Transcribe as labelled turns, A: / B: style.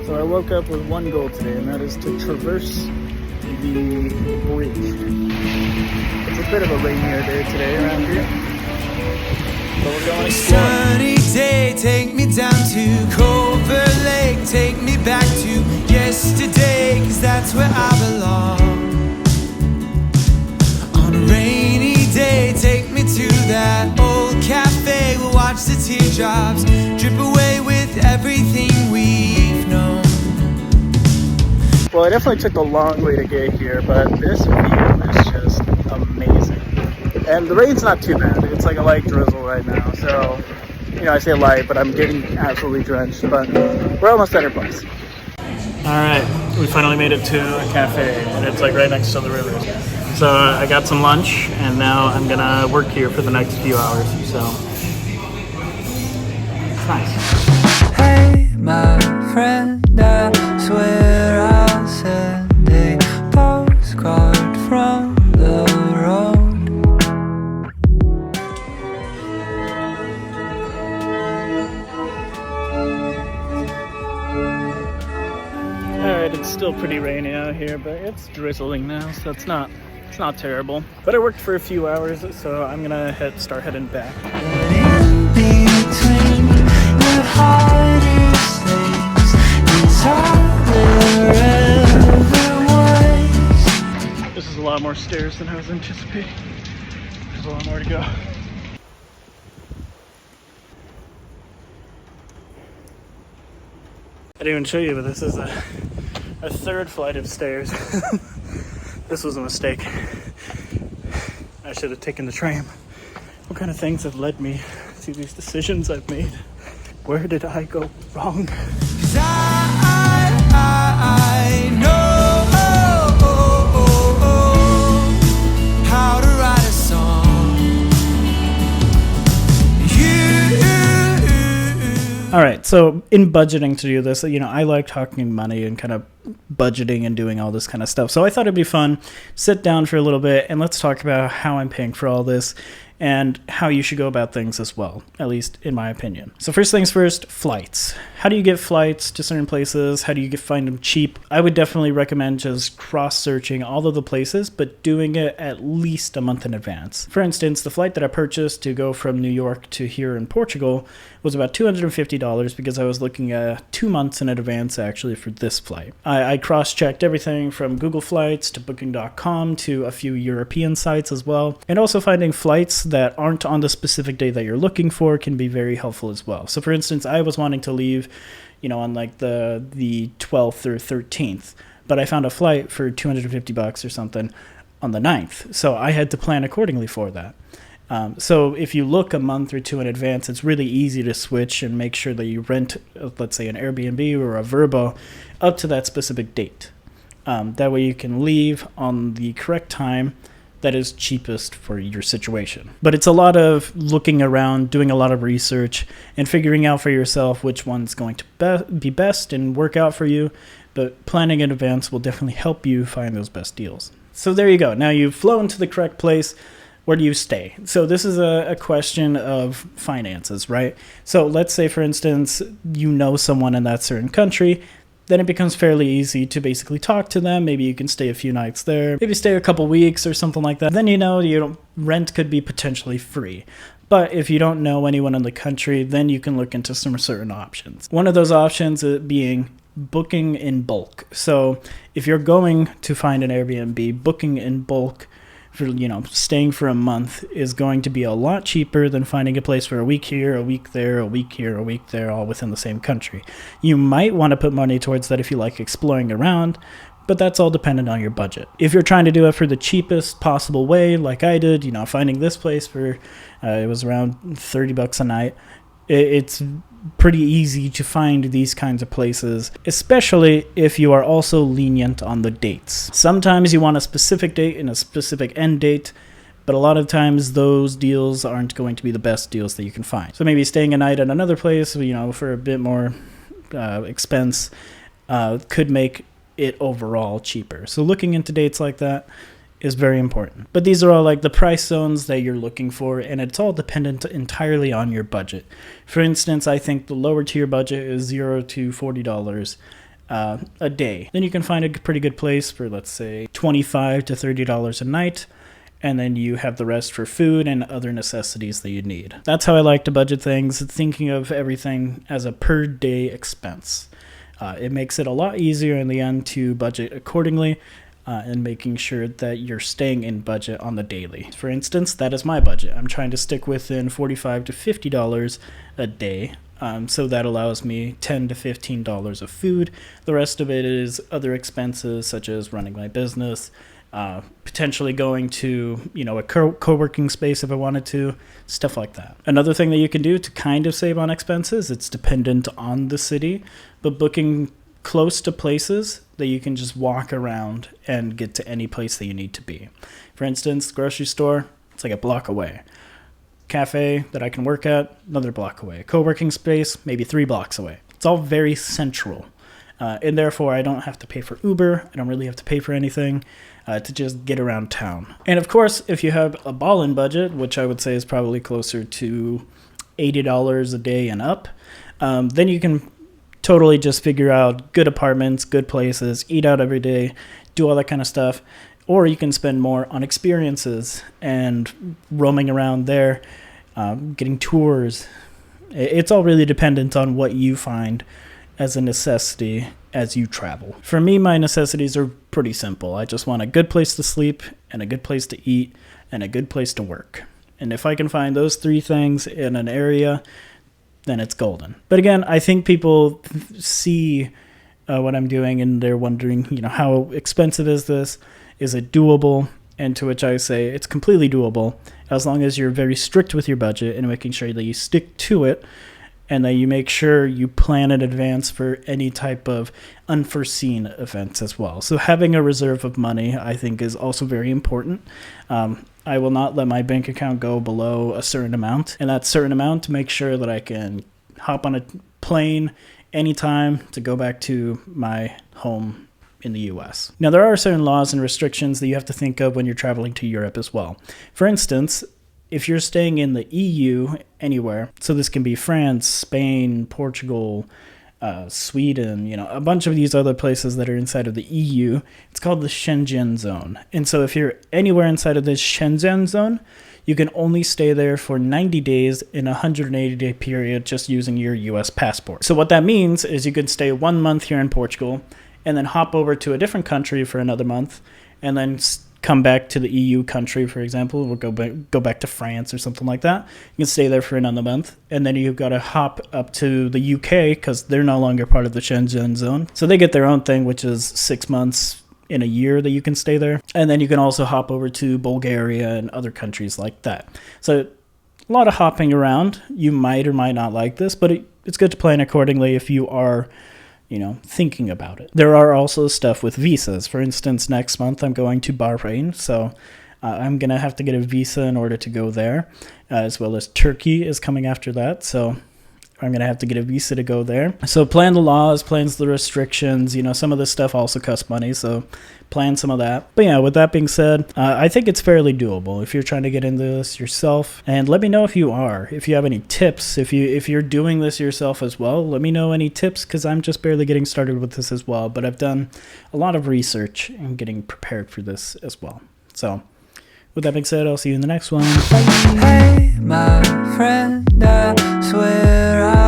A: So I woke up with one goal today, and that is to traverse the bridge. It's a bit of a rainier day today around here, but we're going exploring.
B: Sunny day, take me down to Culver Lake, take me back to yesterday, 'cause that's where I belong. On a rainy day, take me to that old cafe, we'll watch the teardrops drip away with everything we've known.
A: Well, I definitely took the long way to get here, but this view is just amazing. And the rain's not too bad. It's like a light drizzle right now, so, I say light, but I'm getting absolutely drenched, but we're almost at our place. Alright, we finally made it to a cafe, and it's like right next to the river. So I got some lunch, and now I'm gonna work here for the next few hours, so it's nice.
B: Hey, my friend, I swear I'll send a postcard from the road.
A: Alright, it's still pretty rainy out here, but it's drizzling now, so it's not terrible. But I worked for a few hours, so I'm gonna start heading back.
B: In between the hardest things, it's all there ever was.
A: This is a lot more stairs than I was anticipating. There's a lot more to go. I didn't even show you, but this is a third flight of stairs. This was a mistake. I should have taken the tram. What kind of things have led me to these decisions I've made? Where did I go wrong?
B: 'Cause I know how to write a song.
A: All right, so in budgeting to do this, I like talking money and kind of budgeting and doing all this kind of stuff. So I thought it'd be fun, sit down for a little bit, and let's talk about how I'm paying for all this and how you should go about things as well, at least in my opinion. So first things first, flights. How do you get flights to certain places? How do you find them cheap? I would definitely recommend just cross-searching all of the places, but doing it at least a month in advance. For instance, the flight that I purchased to go from New York to here in Portugal was about $250 because I was looking at 2 months in advance actually for this flight. I cross-checked everything from Google Flights to Booking.com to a few European sites as well. And also finding flights that aren't on the specific day that you're looking for can be very helpful as well. So for instance, I was wanting to leave, on like the 12th or 13th, but I found a flight for $250 or something on the 9th. So I had to plan accordingly for that. So if you look a month or two in advance, it's really easy to switch and make sure that you rent, let's say, an Airbnb or a Vrbo up to that specific date. That way you can leave on the correct time that is cheapest for your situation. But it's a lot of looking around, doing a lot of research, and figuring out for yourself which one's going to be best and work out for you. But planning in advance will definitely help you find those best deals. So there you go. Now you've flown to the correct place. Where do you stay? So this is a question of finances, right? So let's say, for instance, someone in that certain country. Then it becomes fairly easy to basically talk to them. Maybe you can stay a few nights there. Maybe stay a couple weeks or something like that. Then rent could be potentially free. But if you don't know anyone in the country, then you can look into some certain options. One of those options being booking in bulk. So if you're going to find an Airbnb, booking in bulk for staying for a month is going to be a lot cheaper than finding a place for a week here, a week there, a week here, a week there, all within the same country. You might want to put money towards that if you like exploring around, but that's all dependent on your budget. If you're trying to do it for the cheapest possible way, like I did, finding this place for it was around $30 a night, it's pretty easy to find these kinds of places, especially if you are also lenient on the dates. Sometimes you want a specific date and a specific end date, but a lot of times those deals aren't going to be the best deals that you can find. So maybe staying a night at another place, for a bit more expense, could make it overall cheaper. So looking into dates like that is very important. But these are all like the price zones that you're looking for, and it's all dependent entirely on your budget. For instance, I think the lower tier budget is $0 to $40 a day. Then you can find a pretty good place for, let's say, $25 to $30 a night. And then you have the rest for food and other necessities that you need. That's how I like to budget things, thinking of everything as a per day expense. It makes it a lot easier in the end to budget accordingly and making sure that you're staying in budget on the daily. For instance, that is my budget. I'm trying to stick within $45 to $50 a day. So that allows me $10 to $15 of food. The rest of it is other expenses such as running my business, potentially going to, a co-working space if I wanted to, stuff like that. Another thing that you can do to kind of save on expenses, it's dependent on the city, but booking close to places that you can just walk around and get to any place that you need to be. For instance, grocery store, it's like a block away. Cafe that I can work at, another block away. Co-working space, maybe 3 blocks away. It's all very central. And therefore, I don't have to pay for Uber. I don't really have to pay for anything to just get around town. And of course, if you have a ballin' budget, which I would say is probably closer to $80 a day and up, then you can totally just figure out good apartments, good places, eat out every day, do all that kind of stuff. Or you can spend more on experiences and roaming around there, getting tours. It's all really dependent on what you find as a necessity as you travel. For me, my necessities are pretty simple. I just want a good place to sleep and a good place to eat and a good place to work. And if I can find those 3 things in an area, then it's golden. But again, I think people see what I'm doing and they're wondering, how expensive is this? Is it doable? And to which I say it's completely doable as long as you're very strict with your budget and making sure that you stick to it and that you make sure you plan in advance for any type of unforeseen events as well. So having a reserve of money, I think, is also very important. I will not let my bank account go below a certain amount, and that certain amount to make sure that I can hop on a plane anytime to go back to my home in the US. Now, there are certain laws and restrictions that you have to think of when you're traveling to Europe as well. For instance, if you're staying in the EU anywhere, so this can be France, Spain, Portugal, Sweden, a bunch of these other places that are inside of the EU, it's called the Schengen zone. And so if you're anywhere inside of this Schengen zone, you can only stay there for 90 days in a 180-day period just using your US passport. So what that means is you could stay 1 month here in Portugal and then hop over to a different country for another month and then come back to the EU country, for example, or go back to France or something like that. You can stay there for another month, and then you've got to hop up to the UK because they're no longer part of the Schengen zone. So they get their own thing, which is 6 months in a year that you can stay there. And then you can also hop over to Bulgaria and other countries like that. So a lot of hopping around. You might or might not like this, but it's good to plan accordingly if you are thinking about it. There are also stuff with visas. For instance, next month I'm going to Bahrain, so I'm going to have to get a visa in order to go there, as well as Turkey is coming after that, so I'm going to have to get a visa to go there. So plan the laws, plan the restrictions. Some of this stuff also costs money, so plan some of that. But yeah, with that being said, I think it's fairly doable if you're trying to get into this yourself. And let me know if you are. If you have any tips, if you're doing this yourself as well, let me know any tips because I'm just barely getting started with this as well. But I've done a lot of research and getting prepared for this as well. So with that being said, I'll see you in the next one. Bye.
B: Hey, my friend, I swear